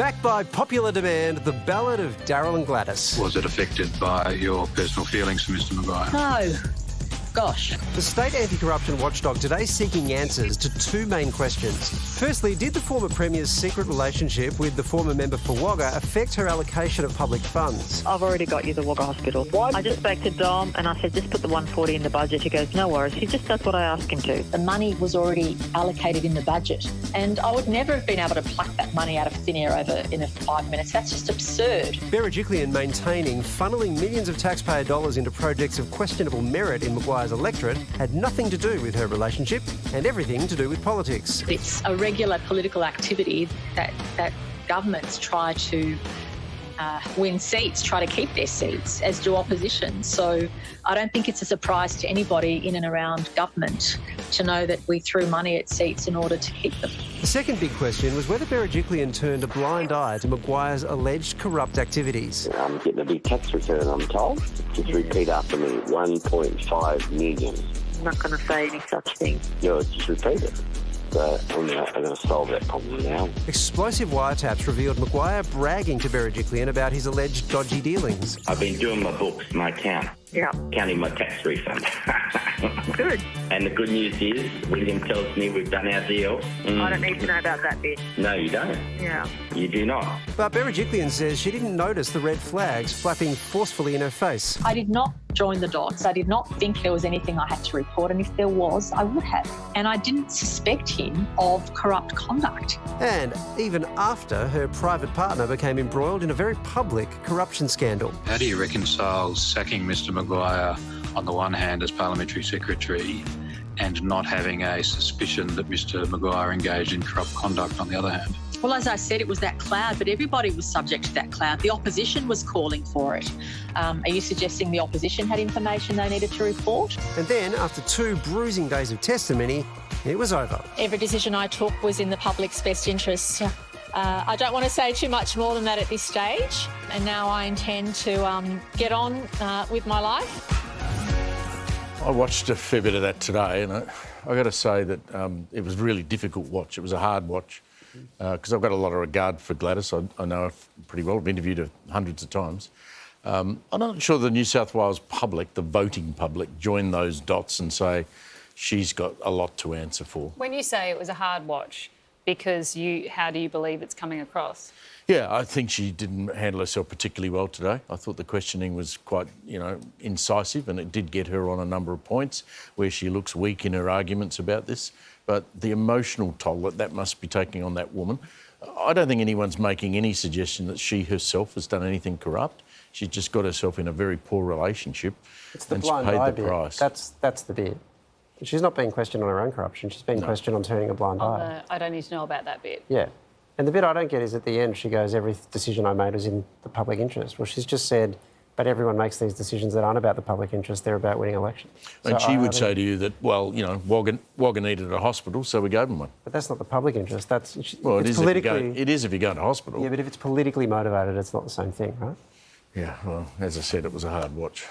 Backed by popular demand, the ballad of Daryl and Gladys. Was it affected by your personal feelings for Mr Maguire? No. Gosh. The state anti-corruption watchdog today seeking answers to two main questions. Firstly, did the former Premier's secret relationship with the former member for Wagga affect her allocation of public funds? I've already got you the Wagga Hospital. I just spoke to Dom and I said, just put the 140 in the budget. He goes, no worries. He just does what I ask him to. The money was already allocated in the budget, and I would never have been able to pluck that money out of thin air in 5 minutes. That's just absurd. Berejiklian maintaining funneling millions of taxpayer dollars into projects of questionable merit in Maguire's electorate had nothing to do with her relationship and everything to do with politics. It's a regular political activity that governments try to win seats, try to keep their seats, as do opposition. So I don't think it's a surprise to anybody in and around government to know that we threw money at seats in order to keep them. The second big question was whether Berejiklian turned a blind eye to Maguire's alleged corrupt activities. I'm getting a big tax return, I'm told. Just repeat after me, 1.5 million. I'm not going to say any such thing. No, just repeat it. So I'm going to solve that problem now. Explosive wiretaps revealed Maguire bragging to Berejiklian about his alleged dodgy dealings. I've been doing my books, my account. Yeah. Counting my tax refund. Good. And the good news is, William tells me we've done our deal. I don't need to know about that bit. No, you don't. Yeah. You do not. But Berejiklian says she didn't notice the red flags flapping forcefully in her face. I did not join the dots. I did not think there was anything I had to report, and if there was, I would have. And I didn't suspect him of corrupt conduct. And even after her private partner became embroiled in a very public corruption scandal. How do you reconcile sacking Mr Maguire on the one hand as Parliamentary Secretary and not having a suspicion that Mr Maguire engaged in corrupt conduct on the other hand? Well, as I said, it was that cloud, but everybody was subject to that cloud. The opposition was calling for it. Are you suggesting the opposition had information they needed to report? And then, after 2 bruising days of testimony, it was over. Every decision I took was in the public's best interest. I don't want to say too much more than that at this stage. And now I intend to get on with my life. I watched a fair bit of that today, and I got to say that it was a really difficult watch. It was a hard watch because I've got a lot of regard for Gladys. I know her pretty well. I've interviewed her hundreds of times. I'm not sure the New South Wales public, the voting public, join those dots and say she's got a lot to answer for. When you say it was a hard watch, because how do you believe it's coming across? Yeah, I think she didn't handle herself particularly well today. I thought the questioning was quite, incisive, and it did get her on a number of points where she looks weak in her arguments about this. But the emotional toll that must be taking on that woman, I don't think anyone's making any suggestion that she herself has done anything corrupt. She's just got herself in a very poor relationship and she's paid the price. That's the bit. She's not being questioned on her own corruption. She's being questioned on turning a blind eye. I don't need to know about that bit. Yeah. And the bit I don't get is at the end she goes, every decision I made was in the public interest. Well, she's just said, but everyone makes these decisions that aren't about the public interest, they're about winning elections. And she would say to you that, well, Wagga needed a hospital, so we gave them one. But that's not the public interest. It is if you go to hospital. Yeah, but if it's politically motivated, it's not the same thing, right? Yeah, well, as I said, it was a hard watch.